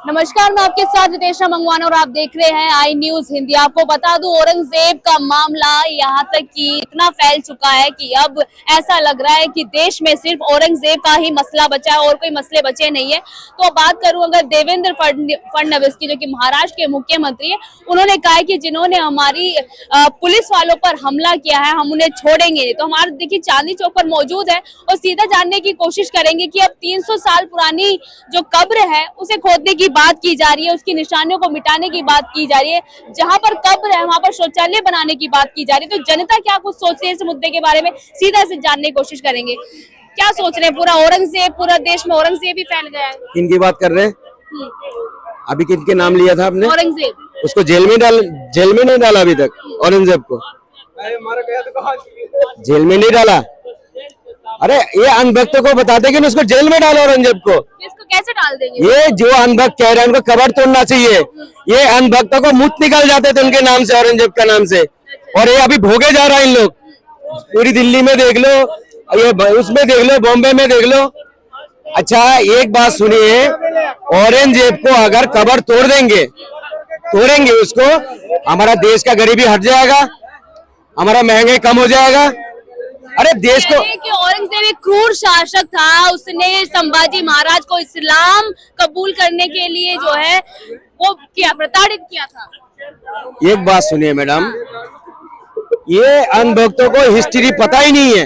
नमस्कार, मैं आपके साथ रितेशा मंगवाना और आप देख रहे हैं आई न्यूज हिंदी। आपको बता दूं, औरंगजेब का मामला यहाँ तक कि इतना फैल चुका है कि अब ऐसा लग रहा है कि देश में सिर्फ औरंगजेब का ही मसला बचा है और कोई मसले बचे नहीं है। तो बात करूं अगर देवेंद्र फडणवीस की, जो कि महाराष्ट्र के मुख्यमंत्री है, उन्होंने कहा है कि जिन्होंने हमारी पुलिस वालों पर हमला किया है हम उन्हें छोड़ेंगे नहीं। तो हमारे देखिए चांदनी चौक पर मौजूद है और सीधा जानने की कोशिश करेंगे कि अब 300 साल पुरानी जो कब्र है उसे खोदने की बात की जा रही है, उसकी निशानियों को मिटाने की बात की जा रही है। जहां पर कब्र है वहां पर शौचालय बनाने की बात की जा रही है। तो जनता क्या कुछ सोचती है इस मुद्दे के बारे में, सीधा से जानने की कोशिश करेंगे। क्या सोच रहे हैं? पूरा औरंगजेब, पूरा देश में औरंगजेब ही फैल गया है। किनकी बात कर रहे हैं? अभी किनके नाम लिया था आपने? औरंगजेब। उसको जेल में नहीं डाला अभी तक। औरंगजेब को जेल में नहीं डाला। अरे ये अनभक्तों को बता देंगे ना, उसको जेल में डालो औरंगजेब को। इसको कैसे डाल देंगे? ये जो अनभक्त कह रहे हैं उनको कब्र तोड़ना चाहिए। ये अनभक्तों को मुत निकल जाते थे उनके नाम से, औरंगजेब का नाम से, और ये अभी भोगे जा रहा है इन लोग। पूरी दिल्ली में देख लो, ये उसमें देख लो, बॉम्बे में देख लो। अच्छा एक बात सुनिए, औरंगजेब को अगर कब्र तोड़ेंगे उसको, हमारा देश का गरीबी हट जाएगा, हमारा महंगाई कम हो जाएगा। अरे देश को औरंगजेब एक क्रूर शासक था, उसने संभाजी महाराज को इस्लाम कबूल करने के लिए जो है वो क्या प्रताड़ित किया था। एक बात सुनिए मैडम, ये अनभक्तों को हिस्ट्री पता ही नहीं है।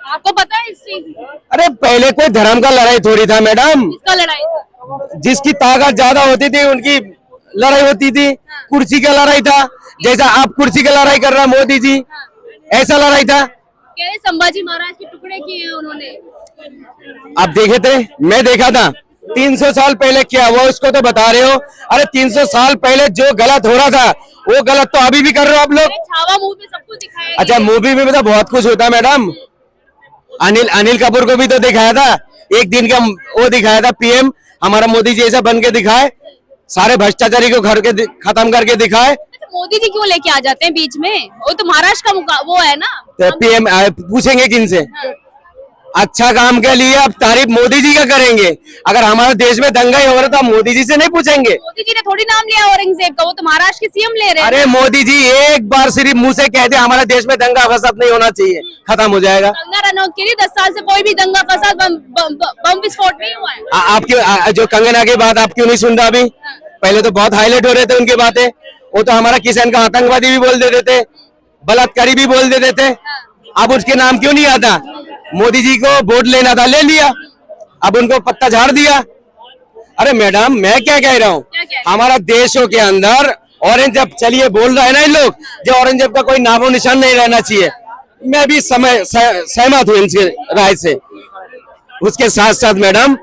आपको पता है हिस्ट्री? अरे पहले कोई धर्म का लड़ाई थोड़ी था मैडम। किसका लड़ाई था? जिसकी ताकत ज्यादा होती थी उनकी लड़ाई होती थी। कुर्सी का लड़ाई था, जैसा आप कुर्सी का लड़ाई कर रहा मोदी जी, ऐसा लड़ाई था। संभाजी महाराज के टुकड़े किए हैं उन्होंने। आप देखे थे? मैं देखा था। 300 साल पहले क्या हुआ उसको तो बता रहे हो। अरे 300 साल पहले जो गलत हो रहा था वो गलत तो अभी भी कर रहे हो आप लोग। छावा मूवी में सब कुछ दिखाया। अच्छा मूवी में तो बहुत कुछ होता है मैडम। अनिल कपूर को भी तो दिखाया था, एक दिन का वो दिखाया था, पीएम हमारा मोदी जी ऐसा बन के दिखाए, सारे भ्रष्टाचारी को घर के खत्म करके दिखाए। मोदी जी क्यों लेके आ जाते हैं बीच में? वो तो महाराष्ट्र का वो है ना। तो पीएम पूछेंगे किनसे? अच्छा काम के लिए अब तारीफ मोदी जी का करेंगे। अगर हमारे देश में दंगा ही हो रहा तो मोदी जी से नहीं पूछेंगे? मोदी जी ने थोड़ी नाम लिया औरंगजेब का, वो तो महाराष्ट्र के सीएम ले रहे हैं। अरे मोदी जी एक बार सिर्फ मुंह से कह दे हमारे देश में दंगा फसाद नहीं होना चाहिए, खत्म हो जाएगा। कंगना रनौत के लिए 10 साल से कोई भी दंगा फसाद बम विस्फोट नहीं हुआ है। आपकी जो कंगना की बात आप क्यों नहीं सुन रहा अभी? पहले तो बहुत हाईलाइट हो रहे थे उनकी बातें। वो तो हमारा किसान का आतंकवादी भी बोल देते थे, बलात्कारी भी बोल देते थे। अब उसके नाम क्यों नहीं आता? मोदी जी को वोट लेना था, ले लिया, अब उनको पत्ता झाड़ दिया। अरे मैडम मैं क्या कह रहा हूँ, हमारा देशों के अंदर औरंगजेब चलिए बोल रहा है ना इन लोग, जो औरंगजेब का कोई नामो निशान नहीं रहना चाहिए। मैं भी सहमत हूँ इनसे राय से। उसके साथ साथ मैडम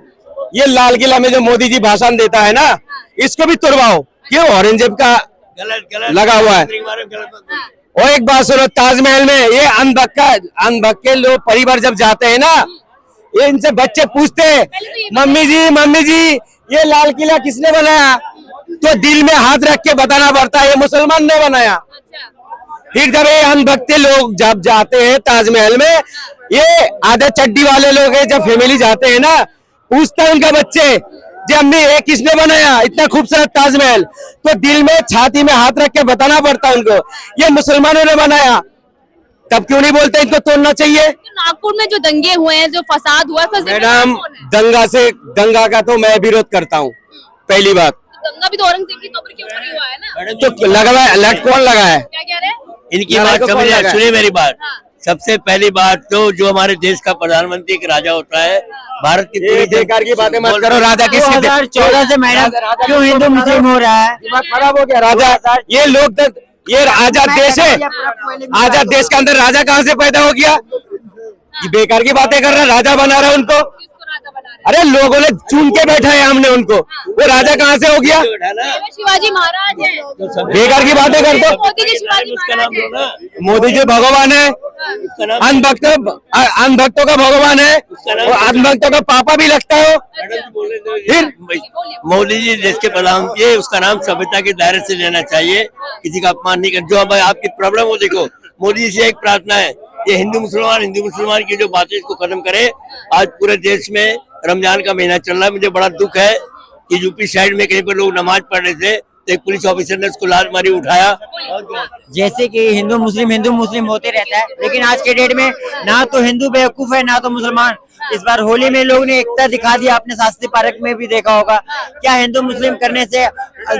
ये लाल किला में जो मोदी जी भाषण देता है ना, इसको भी तोड़वाओ। क्यों? औरंगजेब का लगा हुआ है। और एक बात सुनो, ताजमहल में ये अनभक्त के लोग परिवार जब जाते हैं ना, ये इनसे बच्चे पूछते हैं मम्मी जी ये लाल किला किसने बनाया? तो दिल में हाथ रख के बताना पड़ता है ये मुसलमान ने बनाया। फिर जब ये अनभक्त लोग जब जाते हैं ताजमहल में, ये आधे चड्डी वाले लोग हैं, जब फैमिली जाते हैं ना, पूछता है उनका बच्चे जी अम्मी ये किसने बनाया इतना खूबसूरत ताजमहल? तो दिल में छाती में हाथ रख के बताना पड़ता है उनको ये मुसलमानों ने बनाया। तब क्यों नहीं बोलते इनको तोड़ना चाहिए? नागपुर में जो दंगे हुए हैं, जो फसाद हुआ है, मैडम दंगा का तो मैं विरोध करता हूँ। पहली बात दंगा भी तो औरंगजेब की कब्र के ऊपर ही हुआ है ना। तो लगा है, लट कौन लगा है? क्या कह रहे हैं? इनकी बात समझिए, सुनिए मेरी बात। सबसे पहली बात तो जो हमारे देश का प्रधानमंत्री एक राजा होता है, भारत की पूरी बेकार की बातें मत करो। राजा की 2014 से मैडम क्यों हिंदू मुस्लिम हो रहा है? दिमाग खराब हो गया। राजा ये लोग ये आजाद देश है, आजाद देश के अंदर राजा कहाँ से पैदा हो गया? ये बेकार की बातें कर रहा है, राजा बना रहा है उनको। अरे लोगों ने चुन के बैठा है हमने उनको, वो राजा कहाँ से हो गया? शिवाजी महाराज है। बेकार की बातें करते हो। मोदी जी शिवाजी महाराज है। मोदी जी भगवान है, अनभक्तों का भगवान है, और अनभक्तों का पापा भी लगता है। फिर मोदी जी देश के प्रधानमंत्री है, उसका नाम सभ्यता के दायरे से लेना चाहिए, किसी का अपमान नहीं कर। जो अब आपकी प्रॉब्लम हो, देखो मोदी जी से एक प्रार्थना है, ये हिंदू मुसलमान की जो बातें इसको खत्म करे। आज पूरे देश में रमजान का महीना चल रहा है, मुझे बड़ा दुख है कि यूपी साइड में कहीं पर लोग नमाज पढ़ रहे थे तो एक पुलिस ऑफिसर ने उसको लात मारी, उठाया। जैसे कि हिंदू मुस्लिम होते रहता है, लेकिन आज के डेट में ना तो हिंदू बेवकूफ है ना तो मुसलमान। इस बार होली में लोग ने एकता दिखा दिया, आपने शास्त्री पार्क में भी देखा होगा। क्या हिंदू मुस्लिम करने से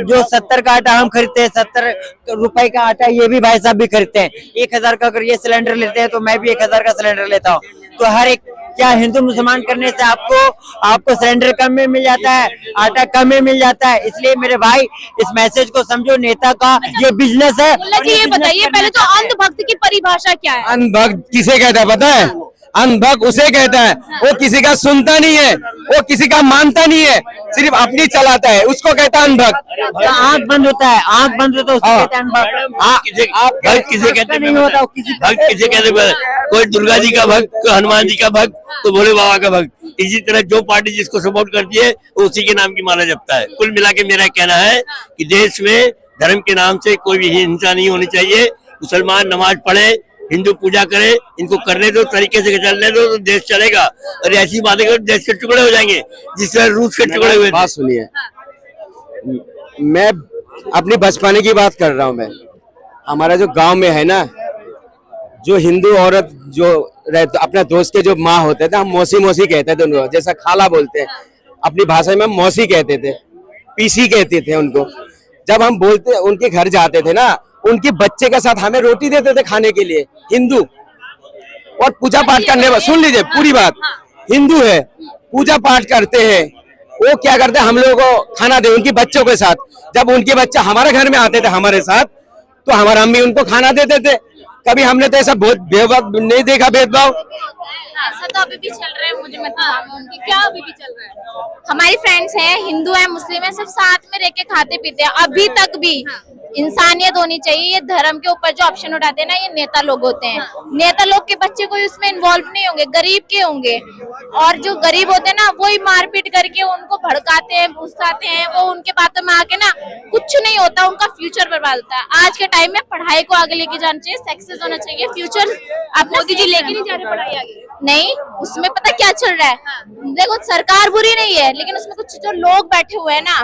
जो 70 का आटा हम खरीदते हैं, 70 रुपए का आटा ये भी भाई साहब भी खरीदते हैं। 1000 का अगर ये सिलेंडर लेते हैं तो मैं भी 1000 का सिलेंडर लेता हूँ। तो हर एक, क्या हिंदू मुसलमान करने से आपको सिलेंडर कम में मिल जाता है, आटा कम में मिल जाता है। इसलिए मेरे भाई इस मैसेज को समझो, नेता का ये बिजनेस है। मुल्ला जी ये बताइए पहले तो अंधभक्त की परिभाषा क्या है? अंधभक्त किसे कहता है पता है? अंधभक्त उसे कहता है वो किसी का सुनता नहीं है, वो किसी का मानता नहीं है, सिर्फ अपनी चलाता है, उसको कहता है अंधभक्त। आँख बंद होता है, आँख बंद होता है उसको कहते हैं भक्त किसे कहते नहीं होता, भक्त किसे कहते? कोई दुर्गा जी का भक्त, कोई हनुमान जी का भक्त, तो भोले बाबा का भक्त। इसी तरह जो पार्टी जिसको सपोर्ट करती है वो उसी के नाम की माना जाता है। कुल मिला के मेरा कहना है कि देश में धर्म के नाम से कोई भी हिंसा नहीं होनी चाहिए। मुसलमान नमाज पढ़े, हिंदू पूजा करे, इनको करने दो, तरीके से चलने दो तो देश चलेगा। और ऐसी बातें करो देश के टुकड़े हो जाएंगे जिस तरह रूस के टुकड़े हुए। बात सुनिए, मैं अपनी बचपने की बात कर रहा हूँ। मैं हमारा जो गांव में है ना, जो हिंदू औरत जो रहते, अपने दोस्त के जो माँ होते थे, हम मौसी मौसी कहते थे उनको, जैसा खाला बोलते हैं अपनी भाषा में, मौसी कहते थे, पीसी कहते थे उनको। जब हम बोलते उनके घर जाते थे ना, उनके बच्चे के साथ हमें रोटी देते थे खाने के लिए, हिंदू। और पूजा पाठ करने, सुन लीजिए पूरी बात, हिंदू है, पूजा पाठ करते हैं, वो क्या करते हैं हम लोगों को खाना दे उनके बच्चों के साथ। जब उनके बच्चे हमारे घर में आते थे हमारे साथ, तो हमारा अम्मी उनको खाना देते थे। कभी हमने तो ऐसा बहुत भेदभाव नहीं देखा, भेदभाव। ऐसा तो अभी भी चल रहा है, मुझे मतलब क्या अभी भी चल रहा है? हमारी फ्रेंड्स हैं, हिंदू है, मुस्लिम है, सब साथ में रह के खाते पीते हैं अभी तक भी। इंसानियत होनी चाहिए। ये धर्म के ऊपर जो ऑप्शन उठाते हैं ना, ये नेता लोग होते हैं। नेता लोग के बच्चे कोई उसमें इन्वॉल्व नहीं होंगे, गरीब के होंगे, और जो गरीब होते हैं ना वही मारपीट करके उनको भड़काते हैं, भुसकाते हैं। वो उनके बातों में आके ना कुछ नहीं होता, उनका फ्यूचर बर्बाद होता है। आज के टाइम में पढ़ाई को आगे लेके जाना चाहिए, सक्सेस होना चाहिए, फ्यूचर अपना। मोदी जी लेके नहीं जा रहे पढ़ाई आगे? नहीं, उसमें पता क्या चल रहा है, देखो सरकार बुरी नहीं है, लेकिन उसमें कुछ जो लोग बैठे हुए हैं ना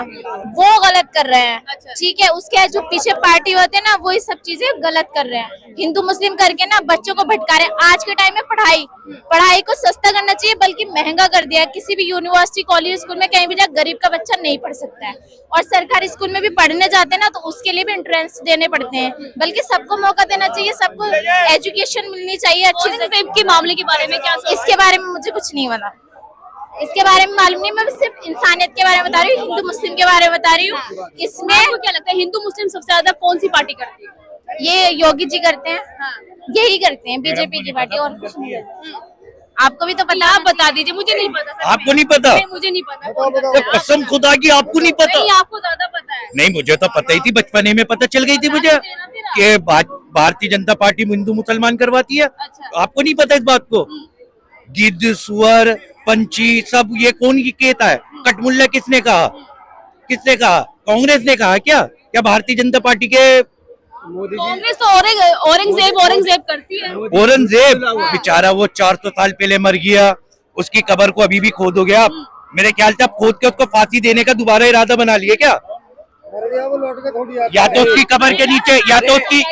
वो गलत कर रहे हैं। ठीक है, उसके जो पीछे पार्टी होते हैं ना वो सब चीजें गलत कर रहे हैं, हिंदू मुस्लिम करके ना बच्चों को भटका रहे हैं। आज के टाइम में पढ़ाई को सस्ता करना चाहिए, बल्कि महंगा कर दिया है। किसी भी यूनिवर्सिटी, कॉलेज, स्कूल में कहीं भी जाए गरीब का बच्चा नहीं पढ़ सकता है। और सरकारी स्कूल में भी पढ़ने जाते हैं ना तो उसके लिए भी एंट्रेंस देने पड़ते हैं, बल्कि सबको मौका देना चाहिए, सबको एजुकेशन मिलनी चाहिए अच्छी से। के मामले के बारे में क्या? इसके बारे में मुझे कुछ नहीं पता, इसके बारे में मालूम नहीं। मैं सिर्फ इंसानियत के बारे में बता रही हूँ, हिंदू मुस्लिम के बारे में बता रही हूँ। इसमें आपको क्या लगता है हिंदू मुस्लिम सबसे ज्यादा कौन सी पार्टी करती है? ये योगी जी करते हैं, यही करते हैं, बीजेपी की पार्टी, और कुछ नहीं करते। आपको भी तो पता, आप बता दीजिए, मुझे नहीं पता सर। आपको नहीं पता? नहीं, मुझे नहीं पता। तो कसम खुदा की आपको नहीं पता? नहीं, आपको ज्यादा पता है। नहीं, मुझे तो पता ही थी, बचपने में पता चल गई थी मुझे कि भारतीय जनता पार्टी हिंदू मुसलमान करवाती है। आपको नहीं पता इस बात को? गिद्ध, सुअर, पंछी सब ये कौन की कहता है? कटमुल्ला किसने कहा? किसने कहा? कांग्रेस ने कहा क्या? क्या भारतीय जनता पार्टी के? कांग्रेस तो औरंगजेब करती है। औरंगजेब बेचारा वो 400 साल पहले मर गया, उसकी कब्र को अभी भी खोदोगे आप? मेरे ख्याल से आप खोद के उसको फांसी देने का दोबारा इरादा बना लिए क्या? या तो उसकी कब्र के नीचे, या तो उसकी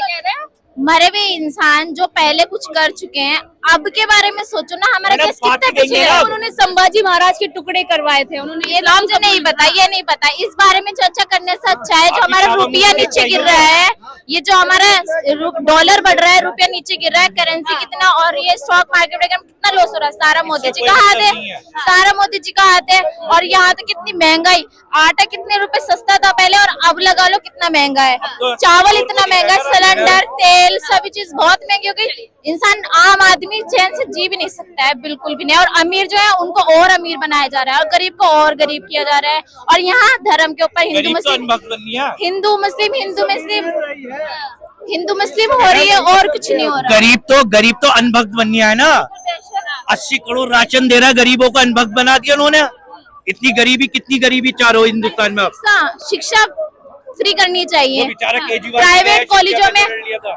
मरे हुए इंसान जो पहले कुछ कर चुके हैं, अब के बारे में सोचो ना। हमारा देश कितना पीछे है। उन्होंने संभाजी महाराज के टुकड़े करवाए थे, उन्होंने ये मुझे नहीं पता, ये नहीं पता। इस बारे में चर्चा करने से अच्छा है जो हमारा रुपया नीचे गिर रहा है, ये जो हमारा डॉलर बढ़ रहा है, रुपया नीचे गिर रहा है, करेंसी कितना, और ये स्टॉक मार्केट वगैरह कितना लॉस हो रहा है, सारा मोदी जी का हाथ है, सारा मोदी जी का हाथ है। और यहाँ तो कितनी महंगाई, आटा कितने रुपए सस्ता था पहले और अब लगा लो कितना महंगा है। चावल इतना महंगा, सिलेंडर, तेल, सभी चीज बहुत महंगी हो गई। इंसान, आम आदमी चैन से जी भी नहीं सकता है, बिल्कुल भी नहीं। और अमीर जो है उनको और अमीर बनाया जा रहा है, और गरीब को और गरीब किया जा रहा है। और यहाँ धर्म के ऊपर हिंदू मुस्लिम हो रही है, और कुछ नहीं हो रहा। गरीब तो अनभक्त बन गया है ना। 80 करोड़ राशन दे रहा है, गरीबों को अनभक्त बना दिया उन्होंने। इतनी गरीबी, कितनी गरीबी चारों हिंदुस्तान में। शिक्षा फ्री करनी चाहिए। प्राइवेट कॉलेजों में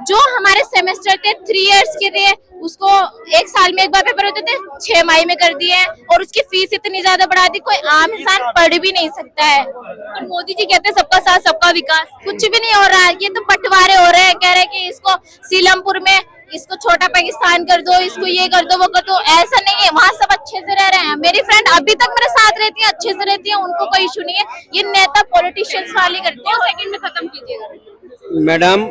जो हमारे सेमेस्टर थे 3 इयर्स के थे, उसको 1 साल में एक बार पेपर होते थे, 6 माही में कर दिए हैं, और उसकी फीस इतनी ज्यादा बढ़ा दी, कोई आम इंसान पढ़ भी नहीं सकता है। और मोदी जी कहते हैं सबका साथ सबका विकास। कुछ भी नहीं हो रहा है, ये तो बंटवारे हो रहे हैं। कह रहे हैं कि इसको सीलमपुर में इसको छोटा पाकिस्तान कर दो, इसको ये कर दो, वो कर दो। ऐसा नहीं है, वहाँ सब अच्छे से रह रहे हैं। मेरी फ्रेंड अभी तक मेरे साथ रहती है, अच्छे से रहती है, उनको कोई इशू नहीं है। ये नेता पॉलिटिशियंस वाले करते हैं। सेकंड में खत्म कीजिएगा। मैडम,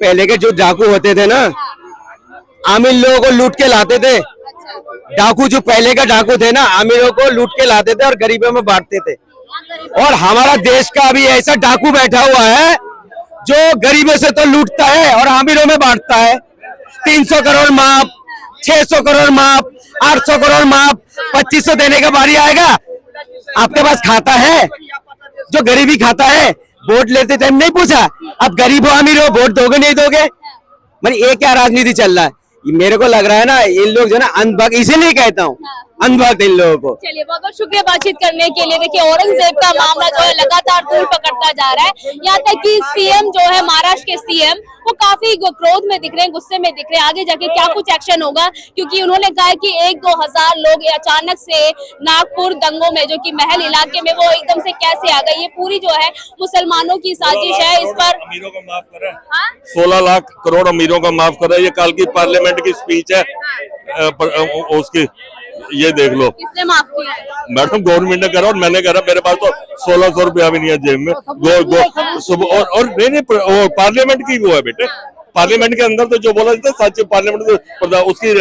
पहले के जो डाकू होते थे ना, अमीर लोगों को लूट के लाते थे। डाकू जो पहले का डाकू थे ना, अमीरों को लूट के लाते थे और गरीबों में बांटते थे। और हमारा देश का अभी ऐसा डाकू बैठा हुआ है जो गरीबों से तो लूटता है और अमीरों में बांटता है। 300 करोड़ माफ, 600 करोड़ माफ, 800 करोड़ माफ, 2500 देने का बारी आएगा। आपके पास खाता है? जो गरीबी खाता है, वोट लेते टाइम नहीं पूछा अब गरीब हो अमीर हो वोट दोगे नहीं दोगे? मतलब ये क्या राजनीति चल रहा है? मेरे को लग रहा है ना इन लोग जो ना अंधभक्त, इसीलिए कहता हूँ अंधभक्त इन लोगों को। चलिए बहुत बहुत शुक्रिया बातचीत करने के लिए। देखिए औरंगजेब का मामला जो है लगातार तूल पकड़ता जा रहा है। यहाँ तक कि सीएम जो है, महाराष्ट्र के सीएम, वो काफी क्रोध में दिख रहे हैं, गुस्से में दिख रहे हैं। आगे जाके क्या कुछ एक्शन होगा, क्योंकि उन्होंने कहा कि 1-2 हजार लोग अचानक से नागपुर दंगों में, जो कि महल इलाके में, वो एकदम से कैसे आ गए। ये पूरी जो है मुसलमानों की साजिश है। इस पर अमीरों का माफ करें, हाँ? 16 लाख करोड़ अमीरों का माफ करें। ये कल की पार्लियामेंट की स्पीच है, उसकी ये देख लो। किसने माफ किया है? मैडम गवर्नमेंट ने करा और मैंने करा। मेरे पास तो 1600 रुपया भी नहीं है जेब में। और नहीं पार्लियामेंट की वो है बेटे। पार्लियामेंट के अंदर तो जो बोला जाता है सच, पार्लियामेंट उसकी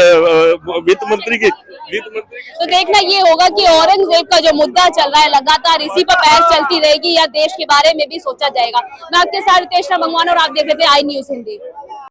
वित्त मंत्री की तो देखना ये होगा कि औरंगजेब का जो मुद्दा चल रहा है लगातार इसी पर बहस चलती रहेगी या देश के बारे में भी सोचा जाएगा। मैं आपके साथ रितेश मंगवाना और आप देख रहे थे आई न्यूज हिंदी।